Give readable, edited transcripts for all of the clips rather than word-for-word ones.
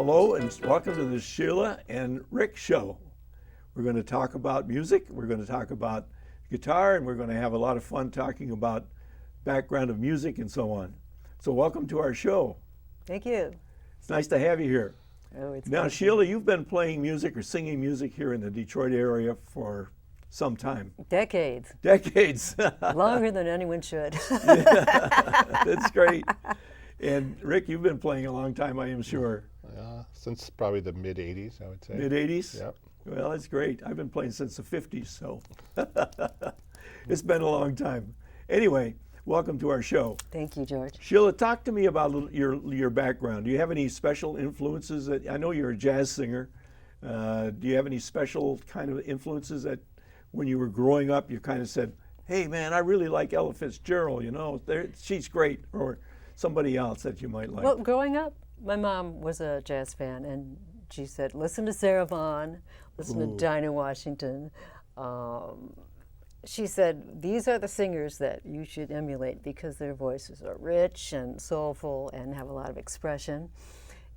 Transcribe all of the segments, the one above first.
Hello and welcome to the Sheila and Rick Show. We're going to talk about music, we're going to talk about guitar, and we're going to have a lot of fun talking about background of music and so on. So welcome to our show. Thank you. It's nice to have you here. Oh, it's Now, fun. Sheila, you've been playing music or singing music here in the Detroit area for some time. Decades. Decades. Longer than anyone should. That's great. And Rick, you've been playing a long time, I am sure. Since probably the mid-'80s, I would say. Mid-'80s? Yep. Well, that's great. I've been playing since the 50s, so it's been a long time. Anyway, welcome to our show. Thank you, George. Sheila, talk to me about your background. Do you have any special influences? I know you're a jazz singer. Do you have any special kind of influences that when you were growing up you kind of said, hey man, I really like Ella Fitzgerald, you know, she's great, or somebody else that you might like? Well, growing up, my mom was a jazz fan, and she said, listen to Sarah Vaughan, listen to Dinah Washington. She said, these are the singers that you should emulate because their voices are rich and soulful and have a lot of expression.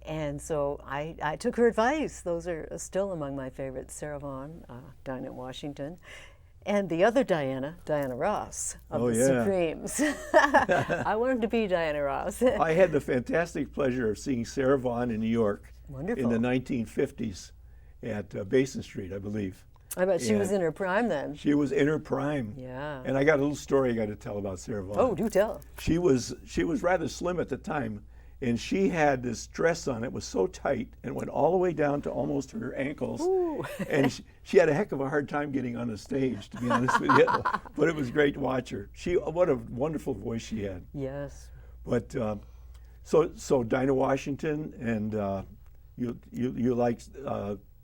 And so I took her advice. Those are still among my favorites, Sarah Vaughan, Dinah Washington, and the other Diana Ross of the Supremes. I wanted to be Diana Ross. I had the fantastic pleasure of seeing Sarah Vaughan in New York. Wonderful. In the 1950s at Basin Street, I believe. I bet she was in her prime then. She was in her prime. Yeah. And I got a little story I got to tell about Sarah Vaughan. Oh, do tell. She was rather slim at the time, and she had this dress on. It was so tight and went all the way down to almost her ankles. Ooh. And she had a heck of a hard time getting on the stage, to be honest with you. But it was great to watch her. What a wonderful voice she had. Yes. But so Dinah Washington, and you liked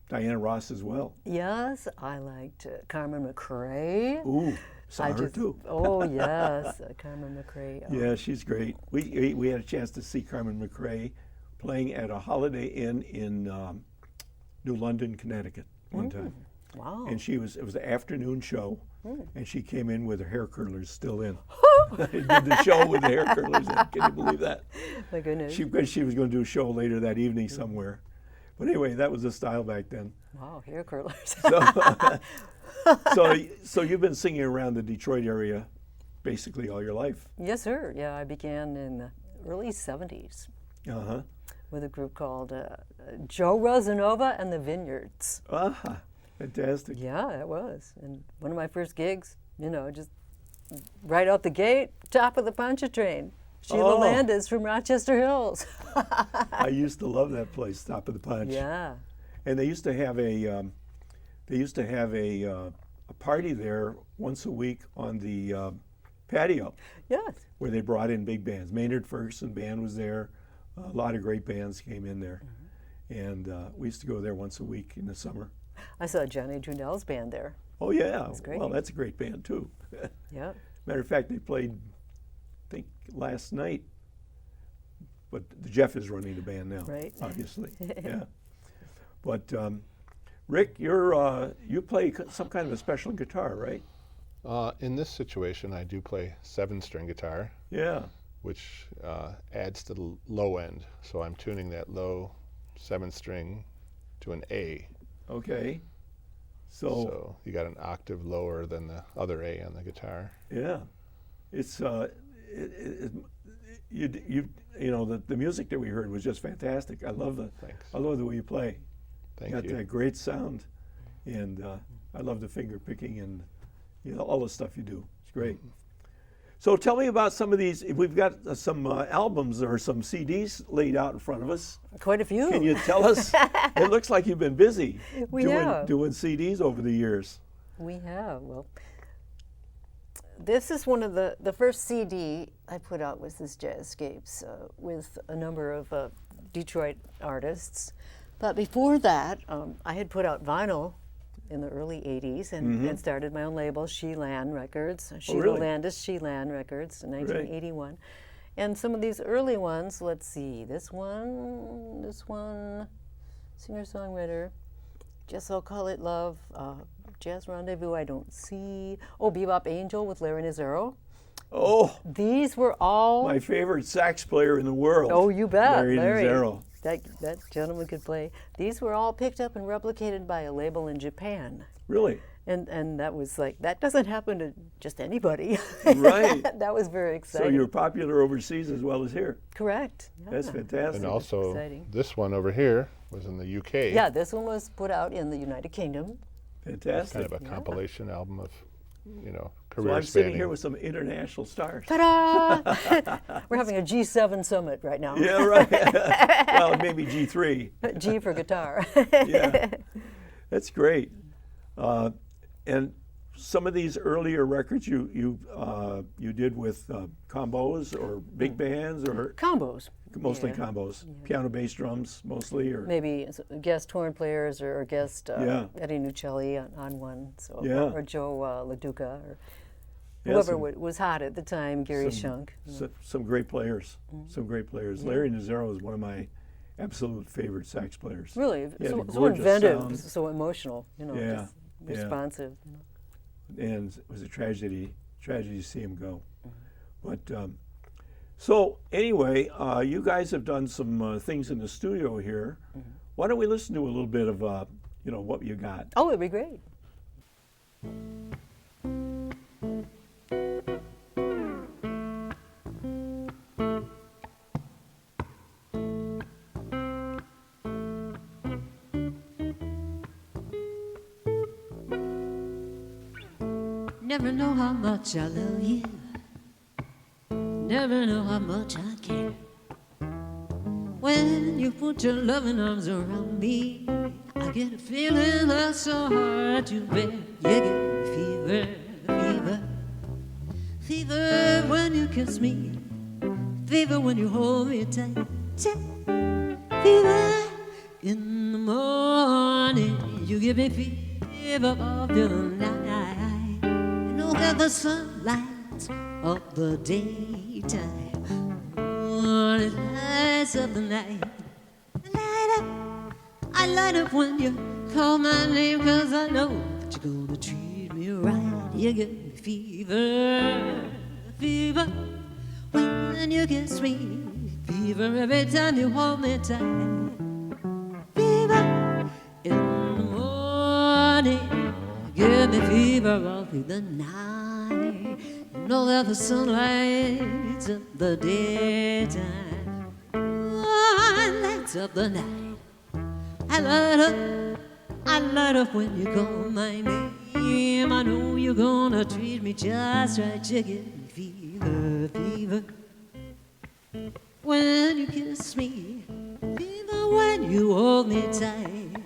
Diana Ross as well. Yes, I liked Carmen McRae. Ooh, saw her too. Oh yes, Carmen McRae. Oh. Yeah, she's great. We had a chance to see Carmen McRae playing at a Holiday Inn in New London, Connecticut one time. Wow. And it was an afternoon show, and she came in with her hair curlers still in. Did the show with the hair curlers in. Can you believe that? My goodness. She was going to do a show later that evening somewhere. But anyway, that was the style back then. Wow, hair curlers. So you've been singing around the Detroit area basically all your life. Yes, sir. Yeah, I began in the early 70s with a group called Joe Rosanova and the Vineyards. Fantastic. Yeah, it was. And one of my first gigs, just right out the gate, top of the Pontchartrain. Sheila Landis from Rochester Hills. I used to love that place, Top of the Punch. Yeah. And they used to have a party there once a week on the patio. Yes. Where they brought in big bands. Maynard Ferguson band was there. A lot of great bands came in there, and we used to go there once a week in the summer. I saw Johnny Drunell's band there. Oh yeah. That's great. Well, that's a great band too. Yeah. Matter of fact, they played, I think, last night, but Jeff is running the band now, right? Obviously, yeah. But Rick, you play some kind of a special guitar, right? In this situation, I do play 7-string guitar. Yeah. Which adds to the low end. So I'm tuning that low 7-string to an A. Okay. So you got an octave lower than the other A on the guitar. Yeah. It's the music that we heard was just fantastic. I love the way you play. Thank you. Got that great sound, and I love the finger picking and all the stuff you do. It's great. So tell me about some of these. We've got some albums or some CDs laid out in front of us. Quite a few. Can you tell us? It looks like you've been busy doing CDs over the years. We have. Well, this is one of the first CD I put out was this Jazzscapes with a number of Detroit artists. But before that, I had put out vinyl in the early 80s and started my own label, Sheila Records. Sheila Landis, Sheila Records in 1981. Right. And some of these early ones, let's see, this one, singer-songwriter, Just I'll Call It Love, Jazz Rendezvous I Don't See, Bebop Angel with Larry Nazzaro. Oh, these were all my favorite sax player in the world. Oh, you bet, Larry Nazzaro. that gentleman could play. These were all picked up and replicated by a label in Japan. Really? And that was like, that doesn't happen to just anybody. Right. That was very So exciting. you're popular overseas as well as here. Correct. Yeah. That's fantastic. And also, exciting. this one over here was in the UK. Yeah, this one was put out in the United Kingdom. It's Fantastic. kind of a compilation album of, So career I'm sitting spanning. here with some international stars. Ta-da! We're having a G7 summit right now. Yeah, right. Well, maybe G3. G for guitar. Yeah, that's great. And some of these earlier records you did with combos or big bands or Combos. mostly Yeah. combos, piano, bass, drums, mostly, or Maybe guest horn players or guest Yeah. Eddie Nuccelli on one, so Yeah. or Joe LaDuca or Yeah, whoever some- was hot at the time, Gary some- Shunk. some great players. Some great players. Larry Nazaro is one of my absolute favorite sax players. Really, Yeah, so, the so gorgeous inventive, sound. so emotional, Yeah, just yeah. responsive. And it was a tragedy to see him go. But so anyway, you guys have done some things in the studio here. Why don't we listen to a little bit of what you got? Oh, it'd be great. Never know how much I love you. Never know how much I care. When you put your loving arms around me, I get a feeling that's so hard to bear. You give me fever, fever, fever when you kiss me, fever when you hold me tight, tight. Fever in the morning, you give me fever all through the night. That the sunlight of the daytime, oh, it lights up the night. Light up, I light up when you call my name, 'cause I know that you're gonna treat me right. You give me fever, fever when you kiss me, fever every time you hold me tight. Fever in the morning, give me fever all through the night. You know that the sunlight lights up the daytime. Oh, lights up the night. I light up when you call my name. I know you're gonna treat me just right. You give me fever, fever when you kiss me, fever when you hold me tight,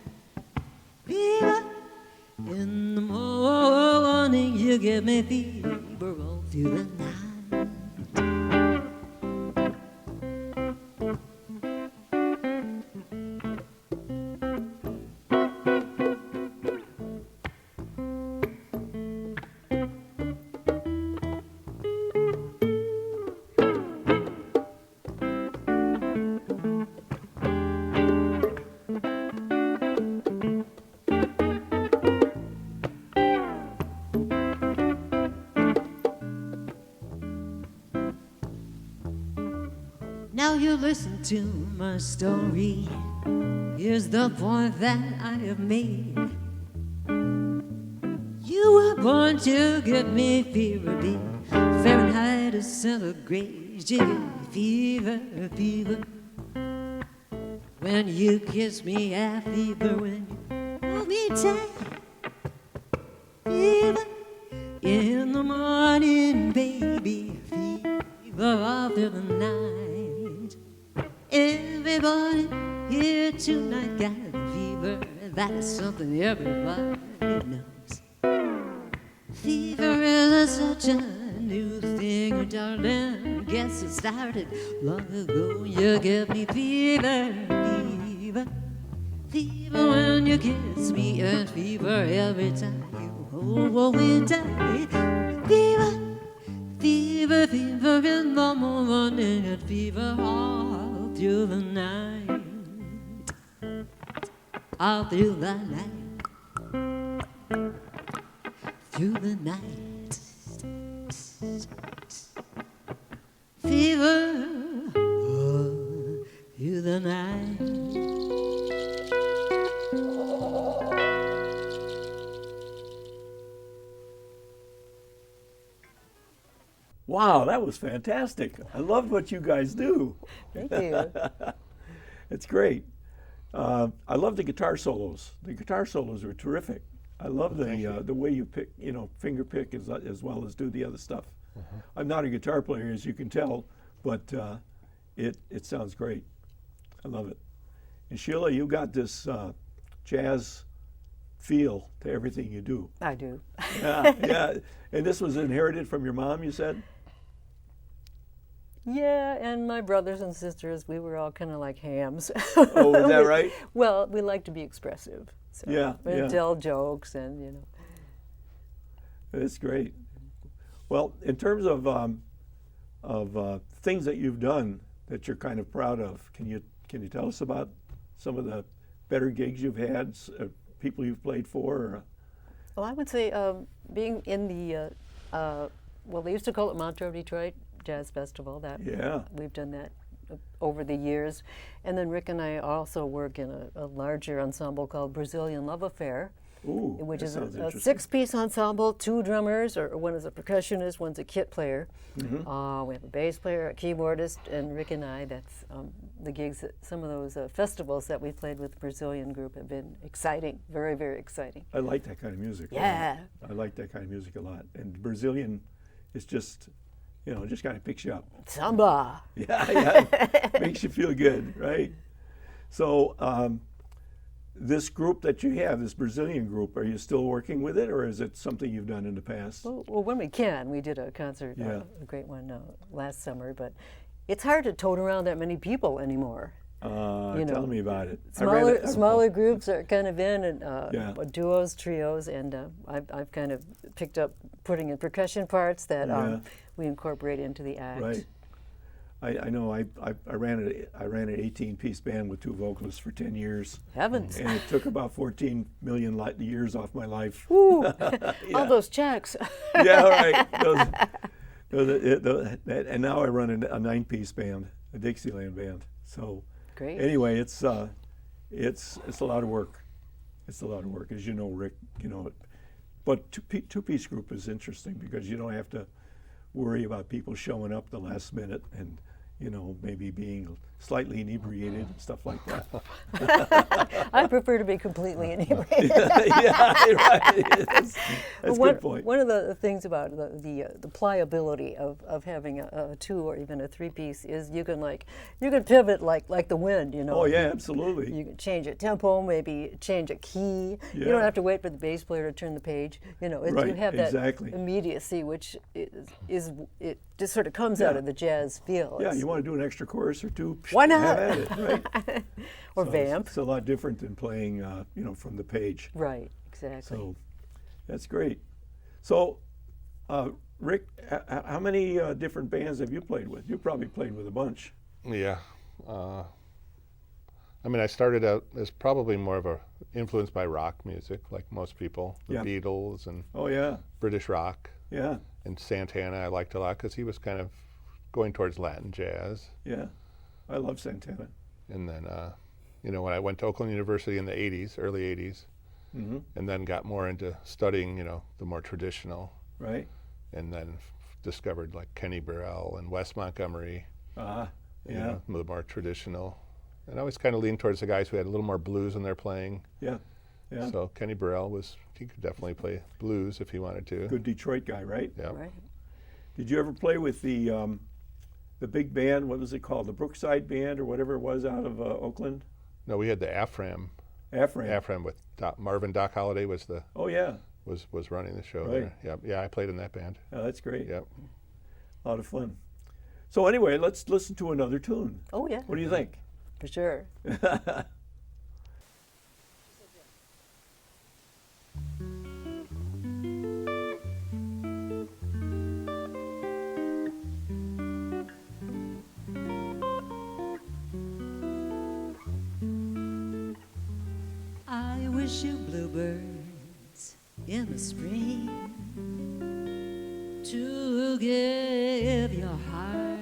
fever in the morning, you give me fever all through the night. Now you listen to my story. Here's the point that I have made. You were born to give me fever, be Fahrenheit or centigrade. You give me fever, fever when you kiss me. I fever when you hold me tight. Fever in the morning, baby. Fever all through the night. Everybody here tonight got a fever. That is something everybody knows. Fever is such a new thing, darling. Guess it started long ago. You give me fever, fever, fever when you kiss me, and fever every time you hold me tight. Fever, fever, fever in the morning, and fever all through the night, all through the night, through the night. Fever all through the night. Wow, that was fantastic. I love what you guys do. Thank you. It's great. I love the guitar solos. The guitar solos are terrific. I love the way you pick, finger pick as well as do the other stuff. I'm not a guitar player, as you can tell, but it sounds great. I love it. And Sheila, you got this jazz feel to everything you do. I do. Yeah, yeah. And this was inherited from your mom, you said? Yeah, and my brothers and sisters, we were all kind of like hams. Oh, is that right? Well, we like to be expressive. So Yeah, we yeah. tell jokes and. That's great. Well, in terms of things that you've done that you're kind of proud of, can you tell us about some of the better gigs you've had, people you've played for? Or, Well, I would say being in the, they used to call it Montreux, Detroit Jazz Festival. Yeah. We've done that over the years. And then Rick and I also work in a larger ensemble called Brazilian Love Affair, ooh, which that is sounds a interesting. 6-piece ensemble, 2 drummers, or one is a percussionist, one's a kit player. Mm-hmm. We have a bass player, a keyboardist, and Rick and I. That's the gigs. Some of those festivals that we played with the Brazilian group have been exciting, very, very exciting. I like that kind of music. Yeah. I like that kind of music a lot. And Brazilian is just, just kind of picks you up. Samba. Yeah, makes you feel good, right? So this group that you have, this Brazilian group, are you still working with it, or is it something you've done in the past? Well, when we can, we did a concert, Yeah. a great one last summer, but it's hard to tote around that many people anymore. Tell me about it. Smaller groups are kind of in, and Yeah. duos, trios, and I've kind of picked up putting in percussion parts that Yeah. we incorporate into the act. Right. I know. I ran an 18-piece band with 2 vocalists for 10 years, Heavens. and it took about 14 million years off my life. Ooh, all those checks. Yeah, right. And now I run a 9-piece band, a Dixieland band. So Great. anyway, it's a lot of work. It's a lot of work, as you know, Rick. But two-piece group is interesting because you don't have to worry about people showing up the last minute and maybe being slightly inebriated and stuff like that. I prefer to be completely inebriated. Yeah, right. That's a good point. One of the things about the pliability of having a 2 or even a 3-piece is you can pivot like the wind. Oh yeah, absolutely. You can change a tempo, maybe change a key. You Yeah. don't have to wait for the bass player to turn the page. You Right, have that exactly. immediacy, which is it just sort of comes out Yeah. of the jazz feel. Yeah, you want to do an extra chorus or 2? Why not? Have at it, right? Or So vamp. It's a lot different than playing, from the page. Right, exactly. So that's great. So, Rick, how many different bands have you played with? You probably played with a bunch. Yeah. I started out as probably more of influenced by rock music, like most people, the Yeah. Beatles and Oh yeah, British rock. yeah, And Santana I liked a lot because he was kind of going towards Latin jazz. yeah. I love Santana. And then, when I went to Oakland University in the 80s, early 80s, Mm-hmm. and then got more into studying, the more traditional, Right? and then discovered like Kenny Burrell and Wes Montgomery, Yeah. the more traditional. And I always kind of leaned towards the guys who had a little more blues in their playing. Yeah. Yeah. So Kenny Burrell he could definitely play blues if he wanted to. Good Detroit guy, right? Yeah. Right. Did you ever play with the big band? What was it called? The Brookside Band or whatever it was out of Oakland? No, we had the Afram. Afram. Afram with Marvin Doc Holliday was Oh was running the show Right. there. Yeah, I played in that band. yeah. That's great. Yep. A lot of fun. So anyway, let's listen to another tune. Oh yeah, What do you think? for sure. I wish you bluebirds in the spring to give your heart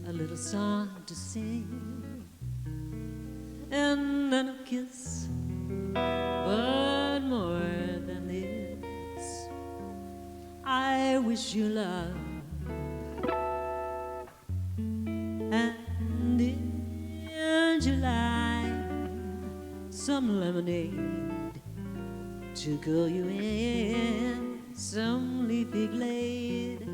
a little song to sing, and then a kiss, but more than this, I wish you love some lemonade to cool you in some leafy glade.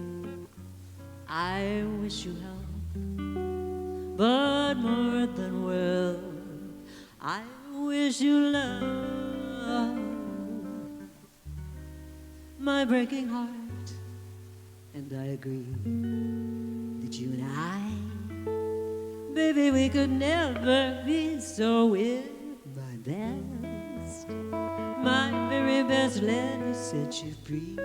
I wish you health, but more than well, I wish you love. My breaking heart, and I agree that you and I, baby, we could never be. So with my best, my very best, let me set you free.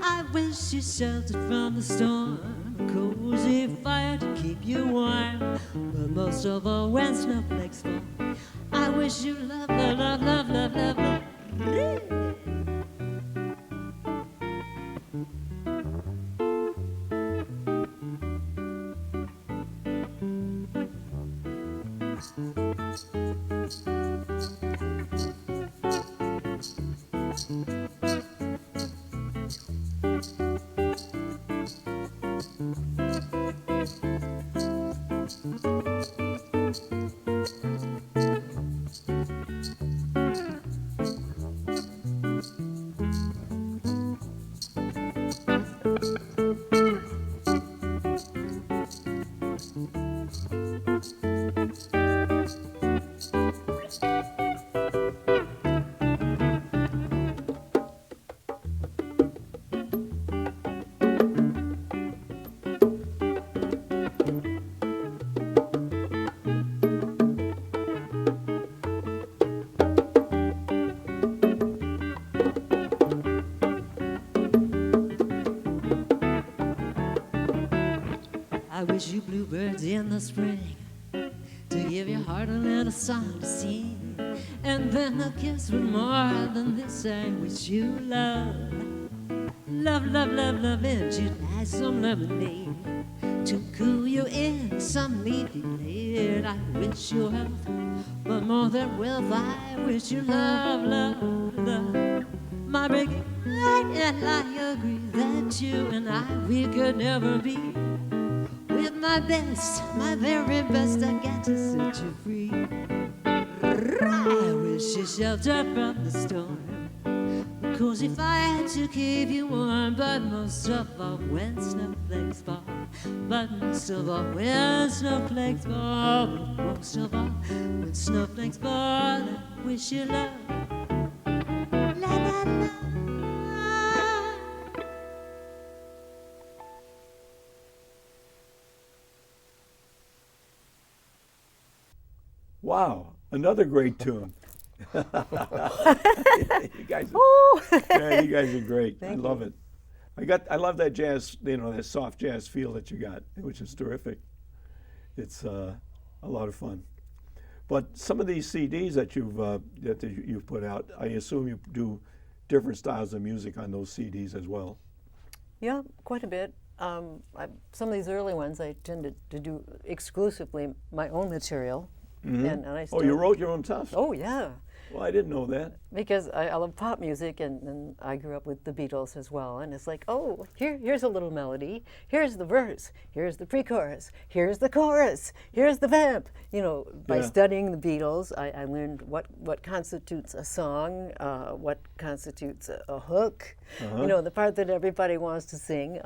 I wish you sheltered from the storm, a cozy fire to keep you warm, but most of all when snowflakes fall, I wish you love, love, love, love, love, love, love. I wish you bluebirds in the spring to give your heart a little song to sing, and then a kiss with more than this. I wish you love, love, love, love, love, and you'd like some lemonade to cool you in some leafy glade. I wish you health, but more than wealth, I wish you love, love, love. My breaking heart, and I agree that you and I, we could never be. With my best, my very best, I got to set you free. I wish you shelter from the storm, a cozy fire to keep you warm, but most of all when snowflakes fall, but most of all when snowflakes fall, but most of all when snowflakes fall, I wish you love. La la la. Wow, another great tune. You guys, yeah, you guys are great. I love it. I love that jazz, that soft jazz feel that you got, which is terrific. It's a lot of fun. But some of these CDs that you've put out, I assume you do different styles of music on those CDs as well. Yeah, quite a bit. Some of these early ones I tended to do exclusively my own material. Mm-hmm. And I still, Oh, you wrote your own stuff? Oh, yeah. Well, I didn't know that. Because I love pop music, and I grew up with the Beatles as well. And it's like, oh, here's a little melody. Here's the verse. Here's the pre-chorus. Here's the chorus. Here's the vamp. By studying the Beatles, I learned what constitutes a song, what constitutes a hook. Uh-huh. The part that everybody wants to sing.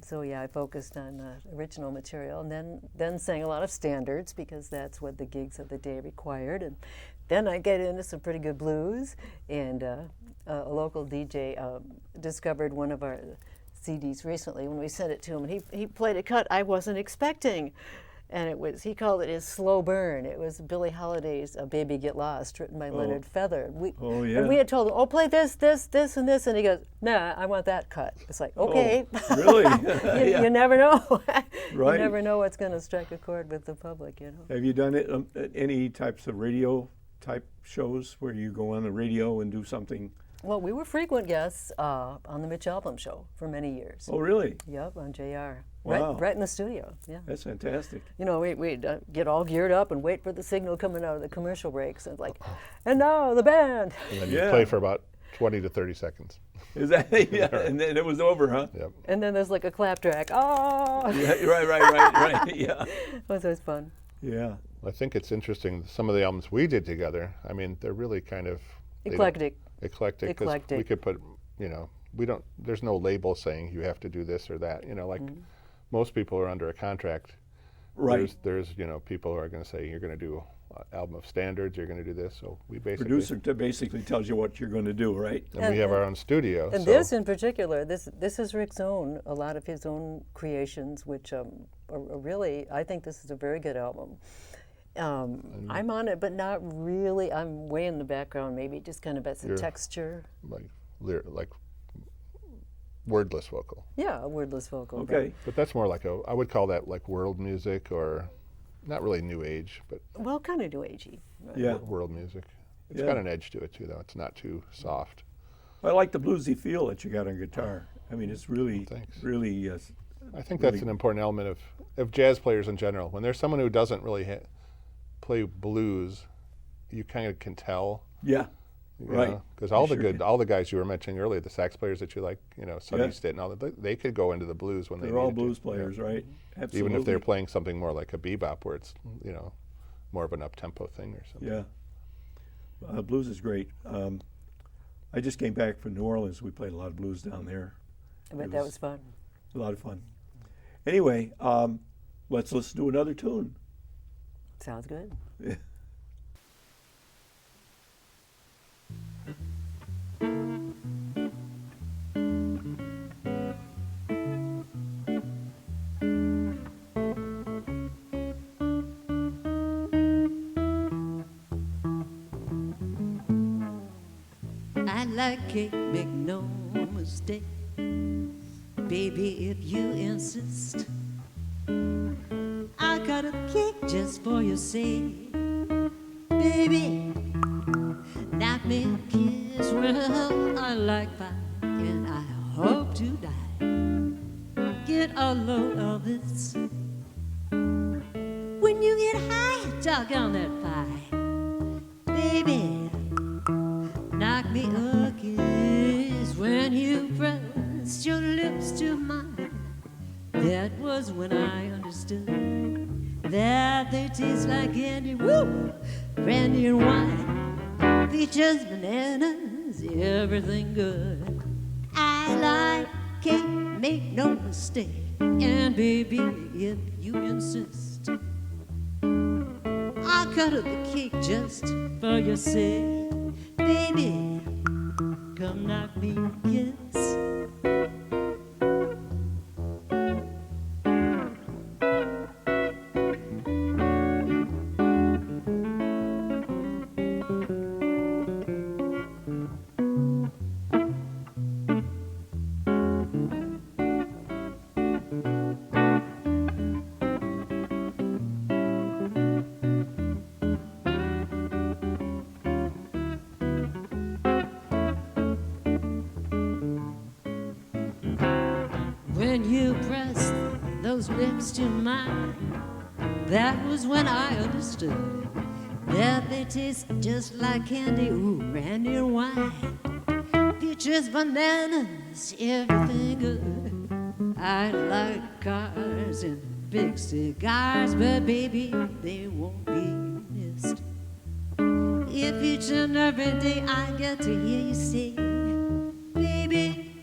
So yeah, I focused on original material, and then sang a lot of standards because that's what the gigs of the day required. And then I get into some pretty good blues, and a local DJ discovered one of our CDs recently when we sent it to him, and he played a cut I wasn't expecting. And he called it his slow burn. It was Billie Holiday's Baby Get Lost, written by Leonard Feather. And we had told him, play this, and this, and he goes, nah, I want that cut. It's like, okay. Oh, really? You never know. Right. You never know what's going to strike a chord with the public, Have you done it any types of radio type shows where you go on the radio and do something? Well, we were frequent guests on the Mitch Albom Show for many years. Oh, really? Yep, on JR. Wow. Right in the studio, yeah. That's fantastic. We'd get all geared up and wait for the signal coming out of the commercial breaks, and and now the band. And then you play for about 20 to 30 seconds. Is that yeah? And then it was over, huh? Yep. And then there's like a clap track. Oh, Yeah, right. Yeah, that was always fun. yeah. I think it's interesting. Some of the albums we did together. I mean, they're really kind of they don't- Eclectic. Eclectic. 'Cause Eclectic. we could put, you know, we don't. There's no label saying you have to do this or that. You know, like most people are under a contract. Right. There's you know people who are going to say you're going to do an album of standards. You're going to do this. So we basically Producer basically tells you what you're going to do, right? and we have our own studio. And so this in particular, this is Rick's own, a lot of his own creations, which are really, I think this is a very good album. I'm on it, but not really. I'm way in the background, maybe just kind of as a You're- texture. like wordless vocal. Yeah, a wordless vocal. Okay. But that's more like I would call that like world music or not really new age, but Well, kind of new agey. Right? Yeah. world music. It's Yeah. got an edge to it too, though. It's not too soft. I like the bluesy feel that you got on guitar. I mean, it's really, Thanks. really. I think that's an important element of jazz players in general. When there's someone who doesn't really play blues, you kind of can tell. Yeah. Right. Because all the sure good, can. all the guys you were mentioning earlier, the sax players that you like, you know, Sonny Yeah. Stitt and all that, they could go into the blues when they They're all needed to. blues Yeah. players, right? Absolutely. Even if they're playing something more like a bebop where it's, you know, more of an up-tempo thing or something. Yeah. Blues is great. I just came back from New Orleans. We played a lot of blues down there. But that was fun. A lot of fun. Anyway, let's listen to another tune. Sounds good. I like cake, make no mistake. Baby, if you insist, I got a cake just for your sake. Baby, knock me a kiss. Well, I like pie and I hope to die. Get a load of this. When you get high, talk on that pie. Baby, knock me a kiss. When you pressed your lips to mine, that was when I understood that they taste like candy. Woo! Brandy and wine, peaches, bananas, everything good. I like cake, make no mistake. And baby, if you insist, I'll cut up the cake just for your sake. Baby, come knock me a kiss. When you pressed those lips to mine, that was when I understood that they taste just like candy. Ooh, brandy and wine, peaches, bananas, everything good. I like cars and big cigars, but baby, they won't be missed. If each and every day I get to hear you say, baby,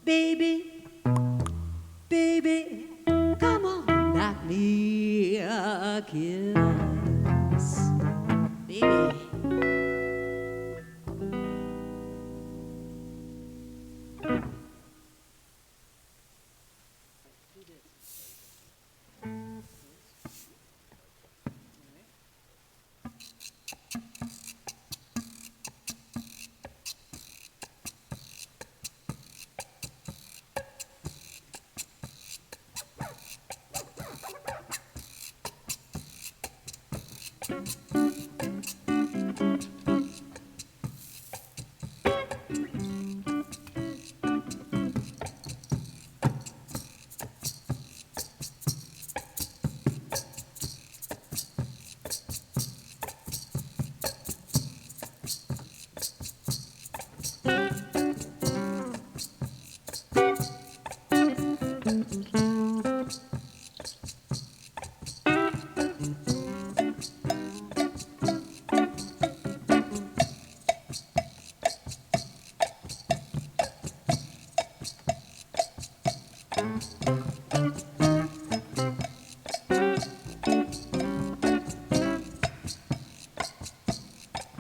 baby, baby, come on, knock me a kiss, baby.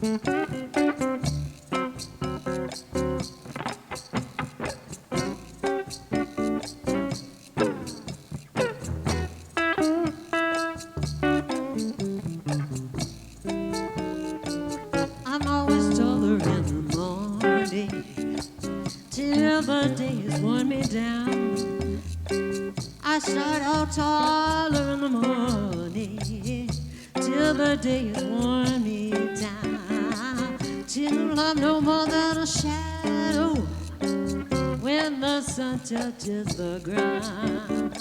I'm always taller in the morning till the day has worn me down. I start out taller in the morning till the day has worn me down. Till I'm no more than a shadow when the sun touches the ground.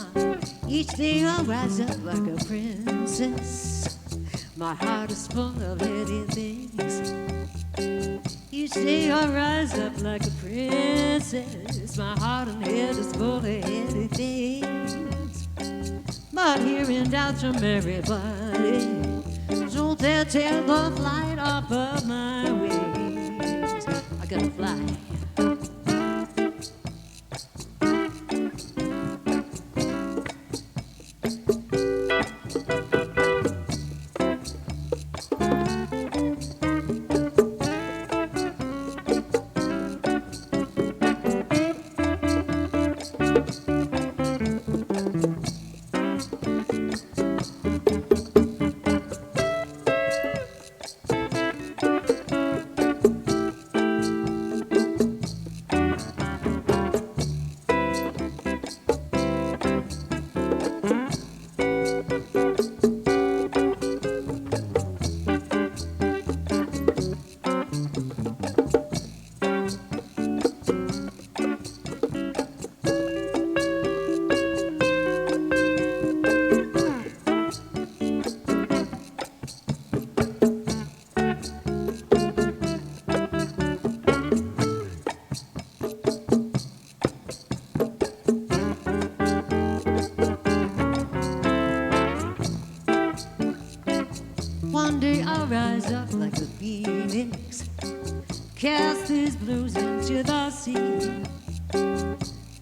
Each day I rise up like a princess. My heart is full of heady things. Each day I rise up like a princess. My heart and head is full of heady things. But hearing doubts from everybody, don't dare tear the flight off of my wings. I gotta fly. One day I'll rise up like a phoenix, cast these blues into the sea.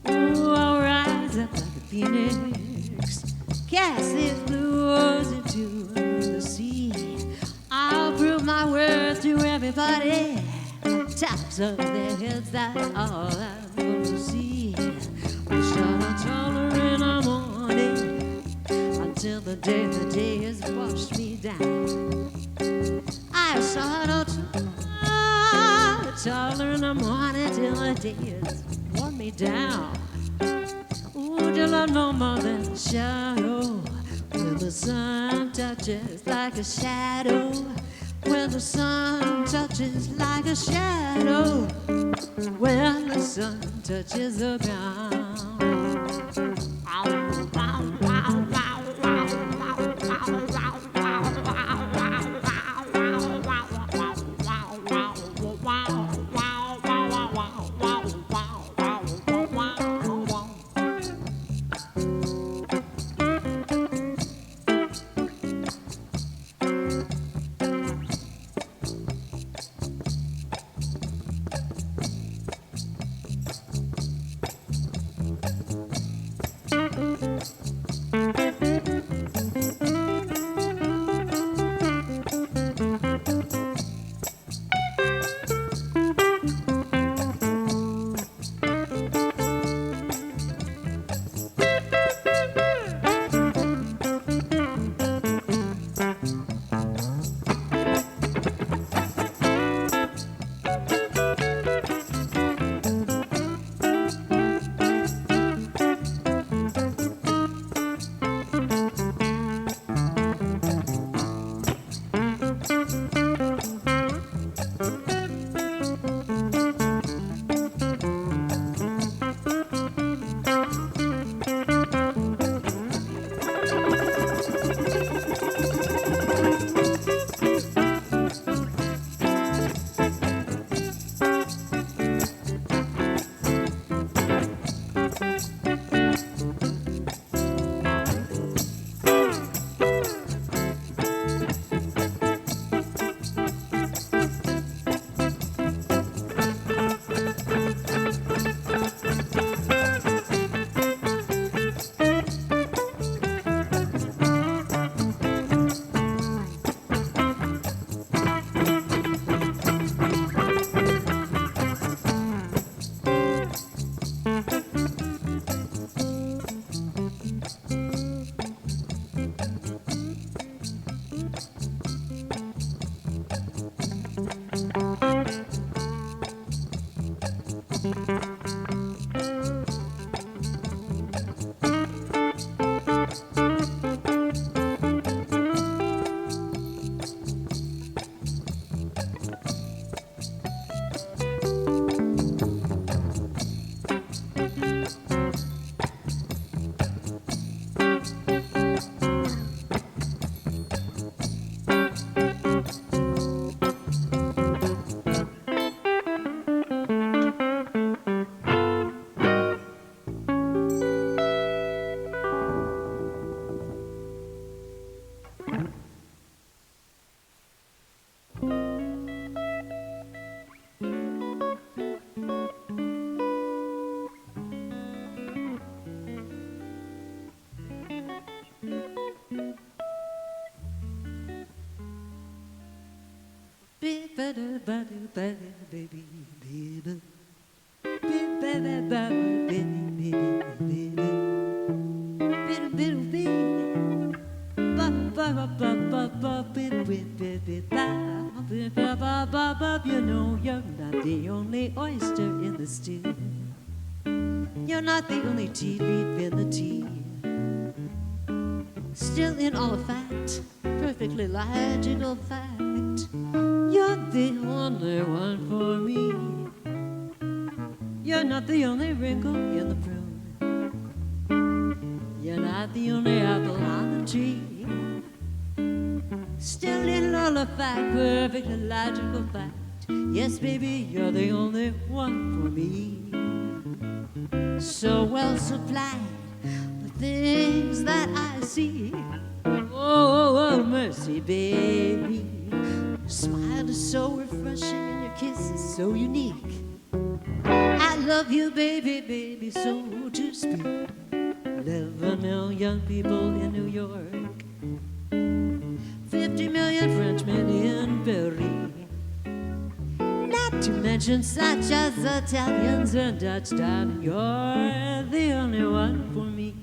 Oh, I'll rise up like a phoenix, cast these blues into the sea. I'll prove my worth to everybody, tops of their heads, that's all I'm gonna see. I start taller in the morning until the day has washed me down. I start out taller in the morning till the day has worn me down. Ooh, till I'm no more than a shadow when the sun touches like a shadow. When the sun touches like a shadow. When the sun touches the ground. You know you're not the only oyster in the stew. You're not the only tea leaf in the tea. Still in all of fact, perfectly logical fact, you're the only one for me. You're not the only wrinkle in the prune. You're not the only apple on the tree. Still in all of fact, perfectly logical fact, yes, baby, you're the only one for me. So well supplied with things that I see. Oh, mercy, baby. Your smile is so refreshing and your kiss is so unique. I love you, baby, baby, so to speak. 11 million people in New York, 50 million Frenchmen in Paris, not to mention such as Italians and Dutch, darling, you're the only one for me.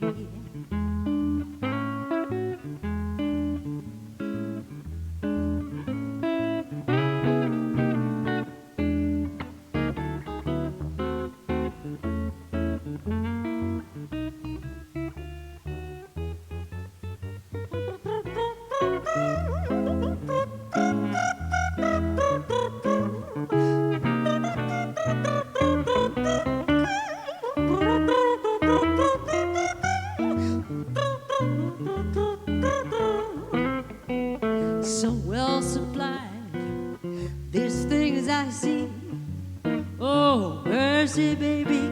So well supplied, these things I see. Oh, mercy, baby,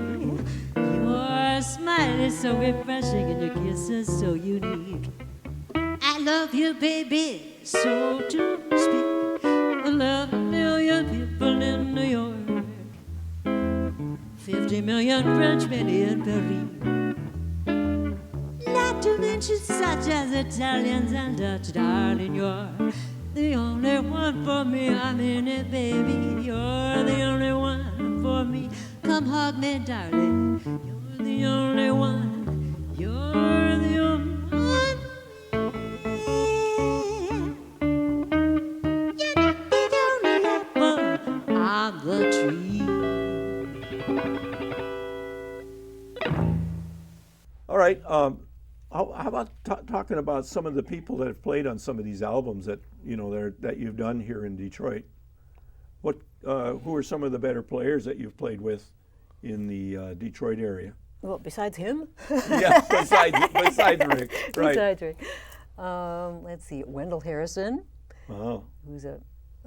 your smile is so refreshing and your kiss is so unique. I love you, baby, so to speak. 11 million people in New York, 50 million Frenchmen in Paris, not to mention such as Italians and Dutch, darling, you're the only one for me. I mean it, baby, you're the only one for me. Come hug me, darling, you're the only one. You're the only one. You're not the only apple on the tree. All right. How about talking about some of the people that have played on some of these albums that that you've done here in Detroit? Who are some of the better players that you've played with in the Detroit area? Well, besides him? Yeah, besides Rick, right? Besides Rick. Let's see, Wendell Harrison, Oh, who's a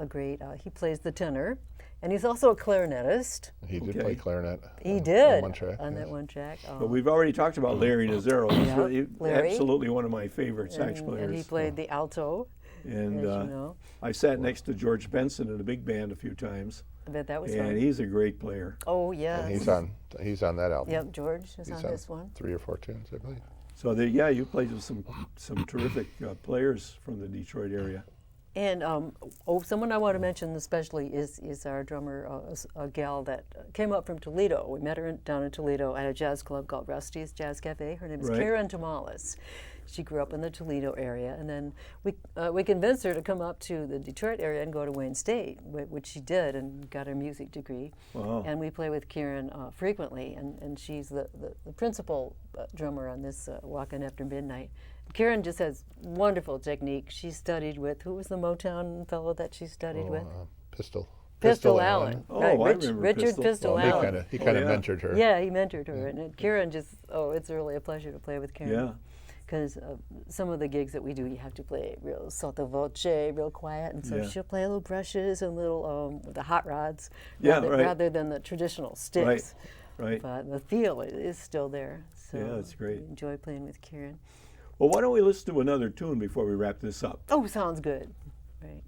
great, he plays the tenor, and he's also a clarinetist. He did Okay. play clarinet. He did On one track. on yes. that one track. but we've already talked about Larry Nazaro. He's Yeah, really, Larry. absolutely one of my favorite sax and players. he played the alto, And as you know. I sat next to George Benson in a big band a few times, I bet that was and fun. he's a great player. Oh, yes. And he's on that album. Yep, George is He's on this one. 3 or 4 tunes, I believe. So yeah, you played with some terrific players from the Detroit area. And someone I want to mention especially is our drummer, a gal that came up from Toledo. We met her down in Toledo at a jazz club called Rusty's Jazz Cafe. Her name is Right. Karen Tamales. She grew up in the Toledo area, and then we convinced her to come up to the Detroit area and go to Wayne State, which she did, and got her music degree. Wow. And we play with Karen frequently, and she's the principal drummer on this Walkin' After Midnight. Karen just has wonderful technique. She studied with, who was the Motown fellow that she studied with? Pistol Allen. Oh, Right, I remember Richard Pistol. Pistol Well, Allen. he kind of yeah. mentored her. Yeah, he mentored her, and Karen just, it's really a pleasure to play with Karen. Yeah. Because some of the gigs that we do, you have to play real sotto voce, real quiet, and so Yeah. she'll play little brushes and little the hot rods, Yeah, rather, right. rather than the traditional sticks. Right. But the feel is still there. So Yeah, that's great. I enjoy playing with Karen. Well, why don't we listen to another tune before we wrap this up? Oh, sounds good. Right.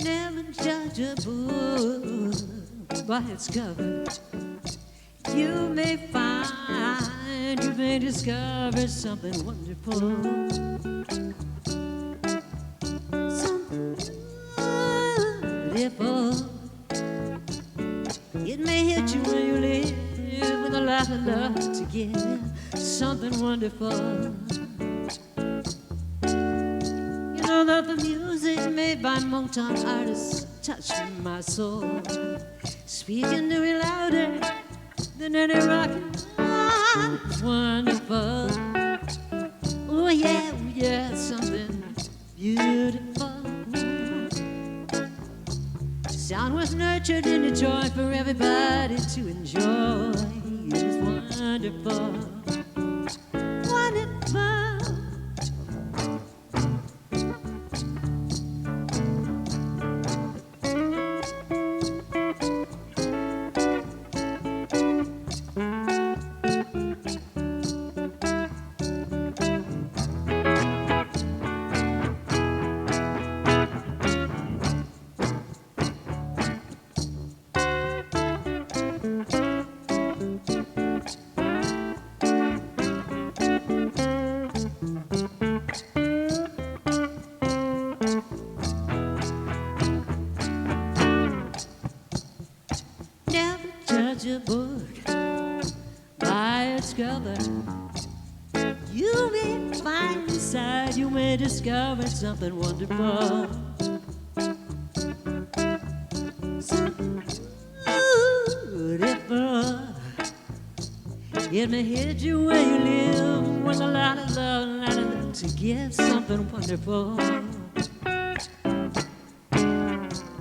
Never judge a book by its cover. You may find, you may discover something wonderful. Something wonderful. It may hit you where you live with a lot of love to give. Something wonderful. You know that the music made by Motown artists touched my soul, speaking to me louder than any rock and roll. It's wonderful. Oh yeah, something beautiful. Sound was nurtured in Detroit for everybody to enjoy. It was wonderful, wonderful. Never judge a book by its cover. You may find inside, you may discover something wonderful. Something beautiful. It may hit you where you live with a lot of love, a lot of love to give. Something wonderful.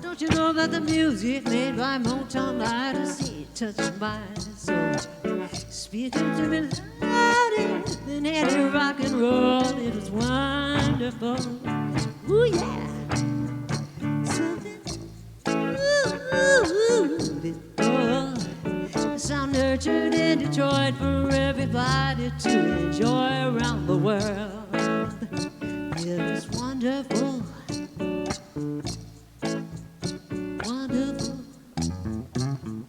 Don't you know that the music made by Motown artists, it touched my soul, speaking to me louder than any rock and roll. It was wonderful. Ooh yeah, something beautiful. Sound nurtured in Detroit for everybody to enjoy around the world. It was wonderful. Wonderful,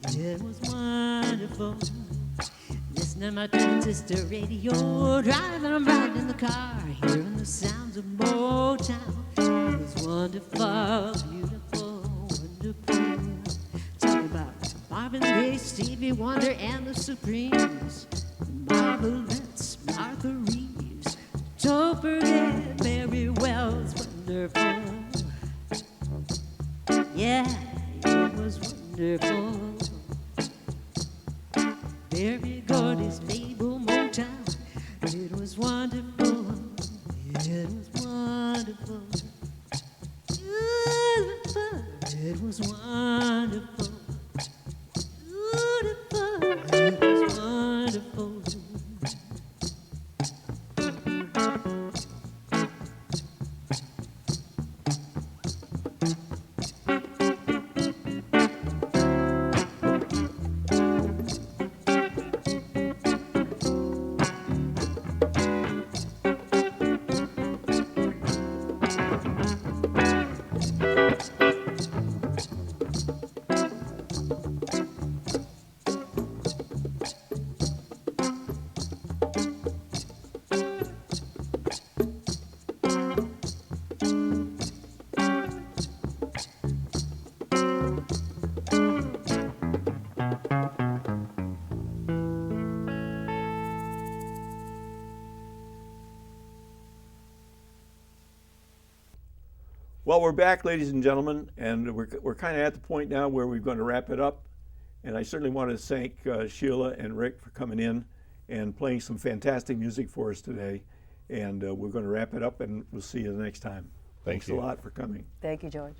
it was wonderful. Listening to my transistor radio, driving around in the car, hearing the sounds of Motown. It was wonderful, beautiful, wonderful. Talking about Marvin Gaye, Stevie Wonder, and the Supremes, Marvelettes, Martha Reeves. Don't forget Mary Wells, wonderful. Yeah, it was wonderful. Berry Gordy's Mabel Motown, it was wonderful. It was wonderful. Beautiful. It was wonderful. Beautiful. It was wonderful. Well, we're back, ladies and gentlemen, and we're kind of at the point now where we're going to wrap it up. And I certainly want to thank Sheila and Rick for coming in and playing some fantastic music for us today. And we're going to wrap it up, and we'll see you the next time. Thanks you. a lot for coming. Thank you, George.